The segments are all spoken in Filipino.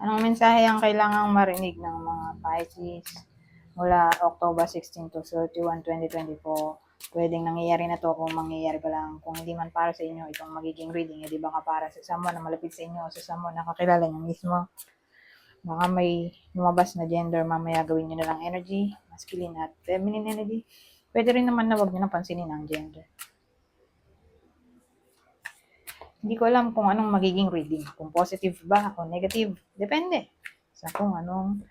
Anong mensahe ang kailangang marinig ng mga Pisces mula October 16 to 31, 2024? Pwedeng nangyayari na to kung mangyayari pa lang. Kung hindi man para sa inyo itong magiging reading, di baka para sa someone na malapit sa inyo o sa someone na kakilala nyo mismo. Baka may lumabas na gender, mamaya gawin nyo na lang energy, masculine at feminine energy. Pwede rin naman na wag nyo nang pansinin ang gender. Hindi ko alam kung anong magiging reading. Kung positive ba o negative. Depende sa kung anong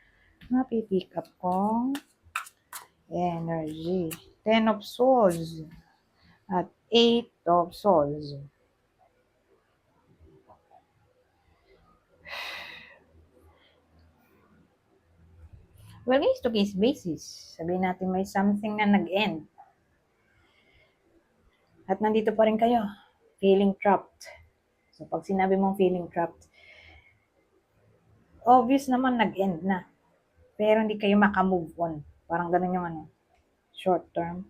mapipick up kong energy. 10 of Swords at 8 of Swords. Well, case to case basis. Sabihin natin may something na nag-end. At nandito pa rin kayo. Feeling trapped. So, pag sinabi mong feeling trapped, obvious naman nag-end na. Pero hindi kayo makamove on. Parang ganun yung short term.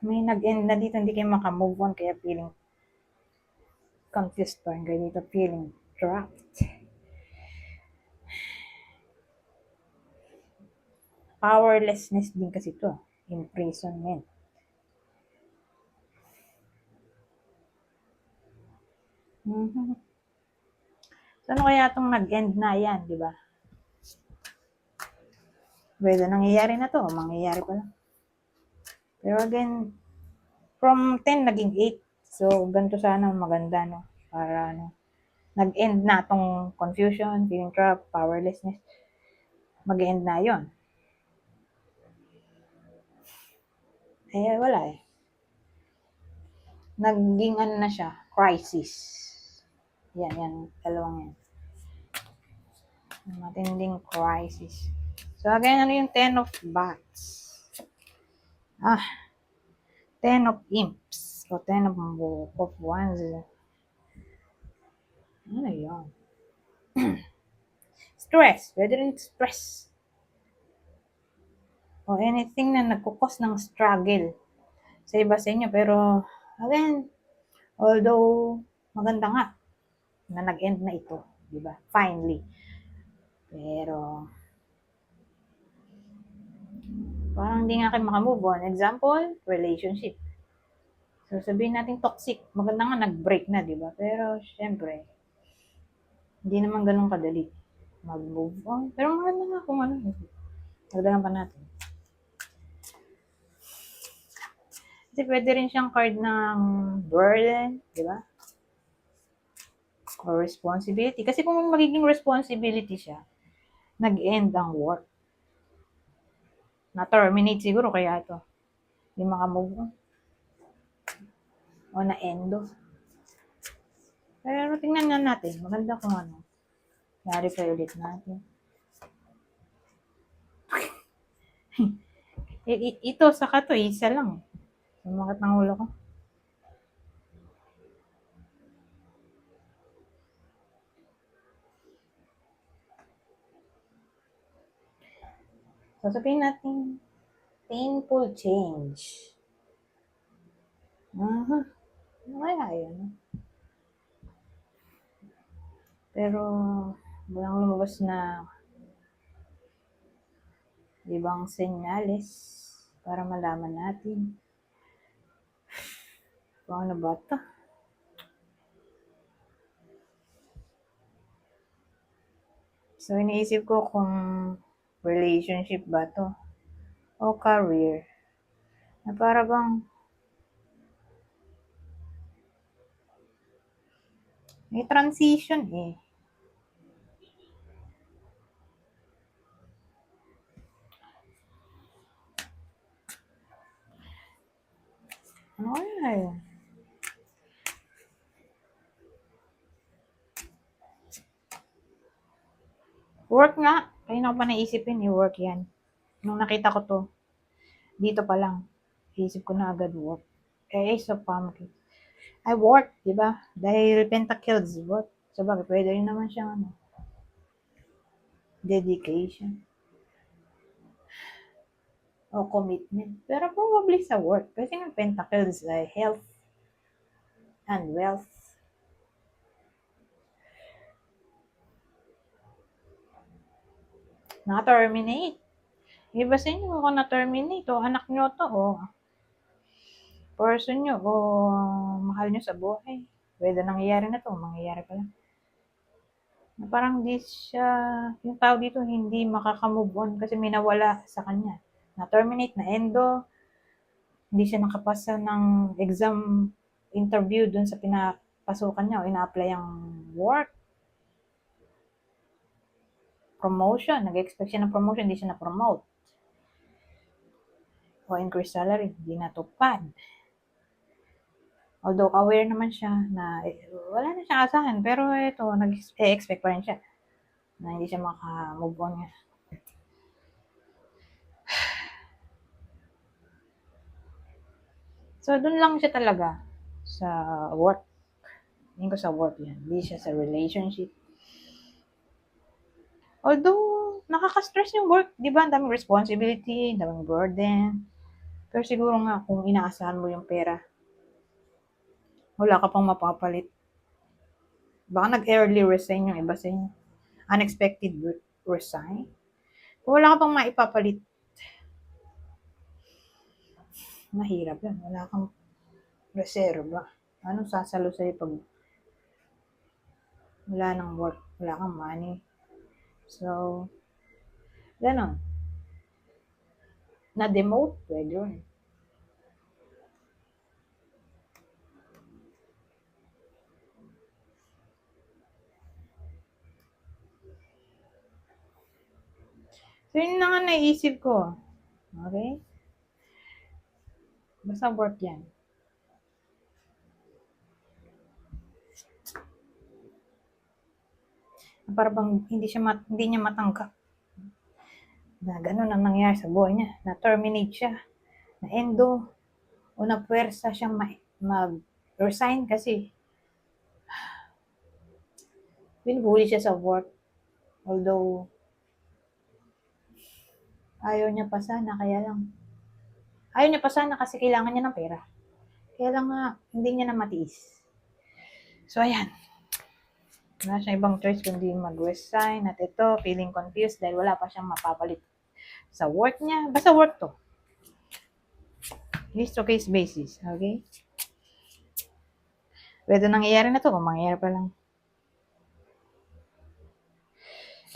May nag-end na dito, hindi kayo makamove on, kaya feeling confused pa rin kayo dito, feeling trapped. Powerlessness din kasi ito. Imprisonment. So, ano kaya itong nag-end na yan, di ba? Pwede nangyayari na to, mangyayari pa lang. Pero again, from 10 naging 8. So, ganito sana maganda, no? Para, nag-end na tong confusion, feeling trapped, powerlessness. Mag-end na yon. Eh, wala eh. Naging na siya, crisis. Yan, dalawang yan. Matinding crisis. So, again, ano yung 10 of Bats? 10 of Imps. O 10 of Wands. Ano yun? Stress. Pwede rin stress. O anything na nagkukos ng struggle sa iba sa inyo. Pero, again, although maganda nga na nag-end na ito, di ba? Finally. Pero, parang hindi nga kayo makamove on. Example, relationship. So, sabihin natin toxic. Maganda nga nag-break na, di ba? Pero, syempre, hindi naman ganun kadali mag-move on. Pero maganda nga kung ano. Nagdagan pa natin. Kasi pwede rin siyang card ng burden, di ba? Or responsibility. Kasi kung magiging responsibility siya, nag-end ang work. Na-terminate siguro kaya ito. Hindi makamove on. O na-endo. Pero tingnan nga natin. Maganda kung ano. Clarify ulit natin. Ito, saka to, isa lang. Sumakit ng ulo ko. So, sabihin natin, painful change. Ano kaya yun? Pero, walang lumabas na ibang senyales para malaman natin. Paano ba ito? So, iniisip ko kung relationship ba to o career. Na para bang may transition eh. Ano kaya yun? Work nga. Kaya na ko pa naisipin, i-work yan. Nung nakita ko to, dito pa lang, isip ko na agad work. Ace of Pumpkins. I work, di ba? Dahil Pentacles, work. So, bakit? Pwede rin naman siyang dedication. O commitment. Pero probably sa work. Kasi ng Pentacles ay health and wealth. Na-terminate. Iba sa inyo kung na-terminate o anak nyo to o person nyo o mahal nyo sa buhay. Pwede nangyayari na to, mangyayari pa lang. Na parang di siya, yung tao dito hindi makakamove on kasi may nawala sa kanya. Na-terminate, na-endo, hindi siya nakapasa ng exam interview dun sa pinapasukan niya o ina-apply ang work. Promotion, nag-expect siya ng promotion, hindi siya na-promote. O increase salary, hindi natupad. Although aware naman siya na wala na siyang asahan, pero ito, nag-expect pa rin siya na hindi siya maka-move on nga. So, dun lang siya talaga sa work. Hindi ko sa work yan. Hindi siya sa relationship. Although, nakaka-stress yung work. Di ba? Ang daming responsibility, ang daming burden. Pero siguro nga, kung inaasahan mo yung pera, wala ka pang mapapalit. Baka nag-early resign yung iba sa inyo. Unexpected resign. Kung wala ka pang maipapalit, mahirap yan. Wala kang reserva. Anong sasalo sa'yo pag wala nang work, wala kang money? So, ganon. Na-demote, pwede yun. So, yun na nga naisip ko. Okay? Basta work yan. Para bang hindi niya matanggap na ganun ang nangyari sa buhay niya. Na-terminate siya. Na-endo. O na-pwersa siyang mag-resign kasi binubuli siya sa work. Although, ayaw niya pa sana, ayaw niya pa sana kasi kailangan niya ng pera. Kaya lang nga, hindi niya na matiis. So, ayan. Wala siyang ibang choice kundi mag-resign. At ito, feeling confused dahil wala pa siyang mapapalit sa work niya. Basta work to. Case to case basis. Okay? Pwede nangyayari na to kung mangyayari pa lang.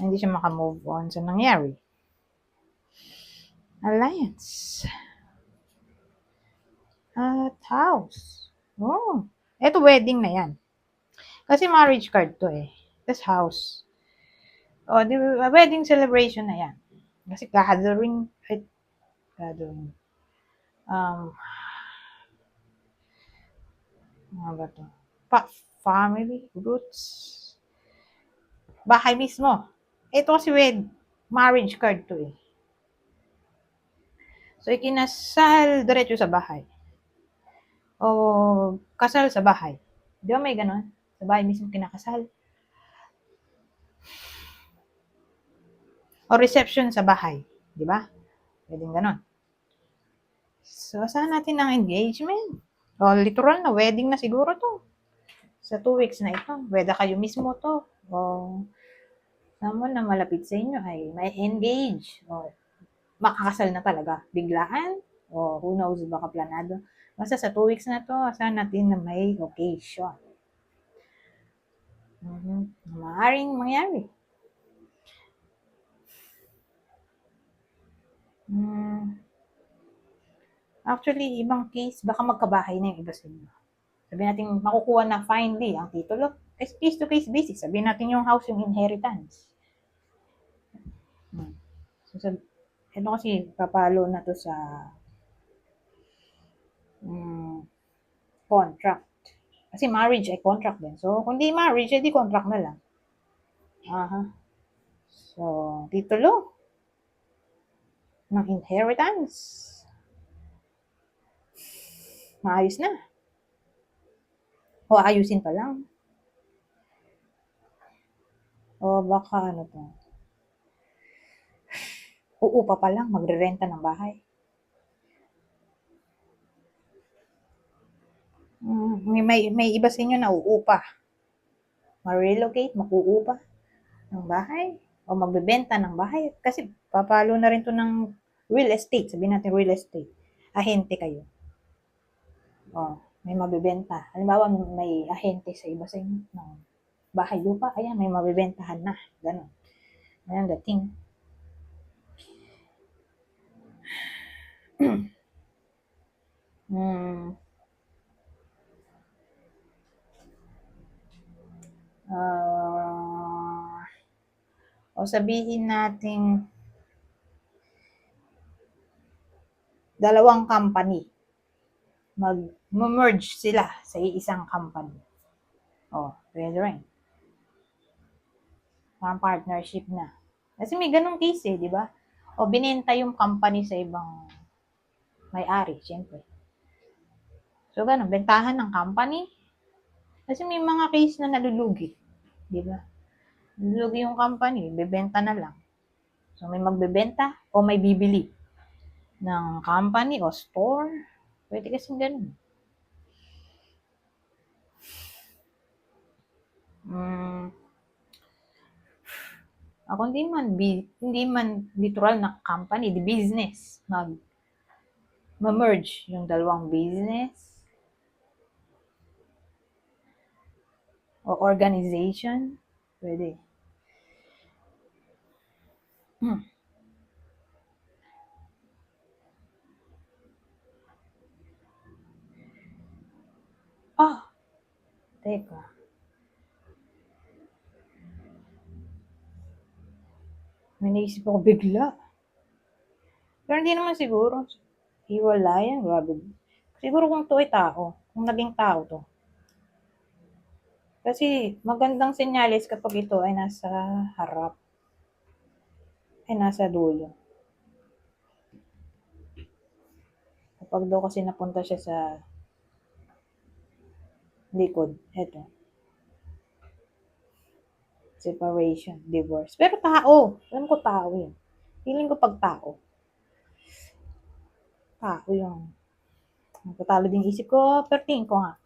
Hindi siya makamove on sa nangyari. Alliance. At house. Oh. Ito wedding na yan. Kasi marriage card to eh. This house. Oh, di wedding celebration na yan. Kasi gathering. Ano ba to? Family, roots. Bahay mismo. Ito kasi marriage card to eh. So, ikinasal diretso sa bahay. O kasal sa bahay. Di ba may ganon? Sa bahay mismo kinakasal. O reception sa bahay. Di ba? Pwedeng ganon. So, saan natin ang engagement? O literal na wedding na siguro to. Sa 2 weeks na ito. Whether kayo mismo to. O someone na malapit sa inyo ay may engage. O makakasal na talaga. Biglaan. O who knows, baka planado. Basta sa 2 weeks na to, asahan natin na may occasion. Maaaring mangyari. Actually, ibang case, baka magkabahay na yung iba sa inyo. Sabihin natin, makukuha na finally ang titulo. Case to case basis. Sabihin natin yung house, yung inheritance. So, ito kasi, papalo na to sa contract. Kasi marriage ay contract din. So, kung di marriage, ay di contract na lang. So, titulo ng inheritance. Maayos na. O ayusin pa lang. O baka ano to. Uupa pa lang, magre-renta ng bahay. May iba sa inyo na uupa. Ma-relocate, makuupa ng bahay. o magbebenta ng bahay. Kasi papalo na rin to ng real estate. Sabihin natin real estate. Ahente kayo. O, may mabibenta. Halimbawa, may ahente sa iba sa inyo ng bahay lupa. Ayan, may mabibentahan na. Ganon. Ayan, dating. Hmm. O sabihin natin dalawang company mag-merge sila sa isang company. O, pwede rin. Parang partnership na. Kasi may ganong case di ba? O binenta yung company sa ibang may-ari, syempre. So, ganun, bentahan ng company. Kasi may mga case na nalulugi. Di ba? Nalulugi yung company, bebenta na lang. So, may magbebenta o may bibili ng company o store. Pwede kasing ganun. Ako hindi man literal na company, the business. Ma-merge yung dalawang business o organization. Pwede. Teka. May naisip ako bigla. Pero hindi naman siguro. Hiwalayan, grabe. Siguro kung to ay tao. Kung naging tao to. Kasi magandang senyales kapag ito ay nasa harap. Ay nasa dulo. Kapag daw kasi napunta siya sa likod, eto. Separation, divorce. Pero tao. Alam ko tao yun. Feeling ko pag tao. Tao yung natalo din isip ko, pero tingin ko nga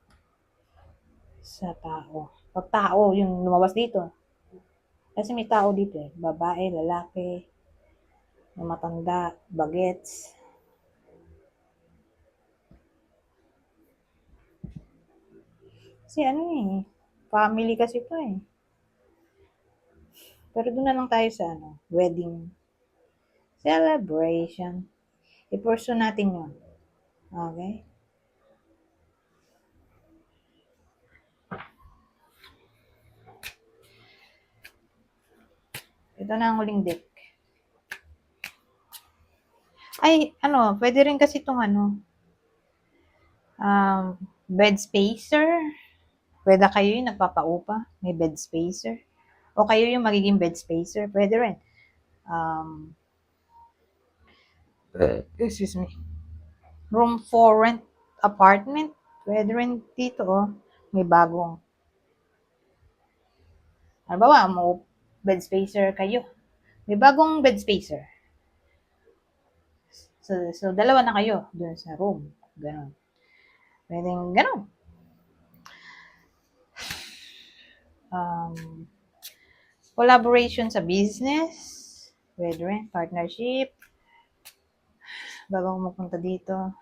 sa tao. Pag tao yung lumabas dito. Kasi may tao dito babae, lalaki, matanda, bagets. Kasi family kasi ito Pero doon na lang tayo sa wedding celebration. I-pursue natin yun. Okay? Ito na ang huling deck. Ay, pwede rin kasi itong bed spacer. Pwede kayo yung nagpapaupa, may bed spacer. O kayo yung magiging bed spacer, pwede rin. Excuse me. Room for rent apartment, pwede rin dito may bagong. Ano ba mo bed spacer kayo? May bagong bed spacer. So dalawa na kayo doon sa room. Ganon. Pwedeng ganon. Collaboration sa business. Pwede rin. Partnership. Bago ako magpunta dito.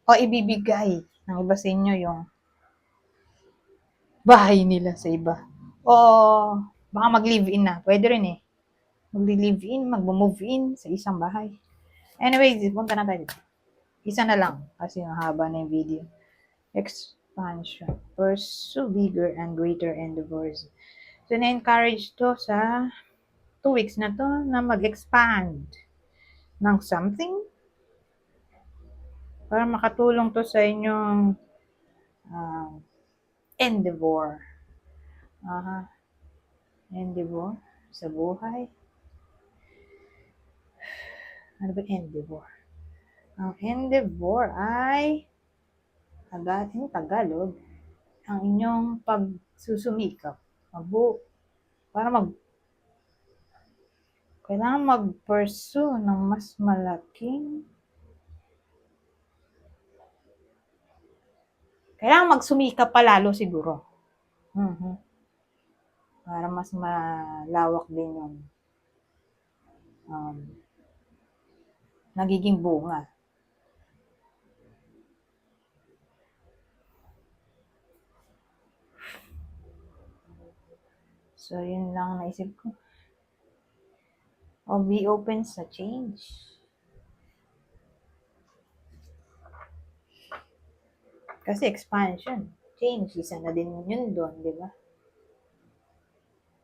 O ibibigay ng iba sa inyo yung bahay nila sa iba. O baka mag-live-in na. Pwede rin Mag-live-in, mag-move in sa isang bahay. Anyways, punta na tayo dito. Isa na lang kasi haba na yung video. Expansion. Pursue bigger and greater endeavors. So, na-encourage to sa 2 weeks na to na mag-expand ng something para makatulong to sa inyong endeavor. Endeavor sa buhay. Ano ba endeavor? Ang endeavor ay Tagalog, ang inyong pagsusumikap. Kailangan mag-pursue ng mas malaking Kailangan magsumikap pa lalo siguro. Mhm. Para mas malawak din yung um, nagiging bunga. So, yun lang naisip ko. O, be open sa change. Kasi expansion, change, isa na din yun doon, di ba?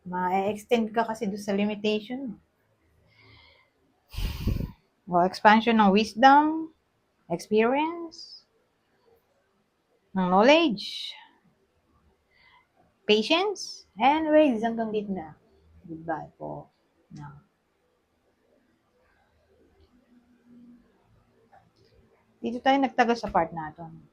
Ma-extend ka kasi doon sa limitation. O, expansion ng wisdom, experience, ng knowledge, patience, and ways hanggang gitna. Goodbye po. No. Dito tayo nagtagal sa part natin.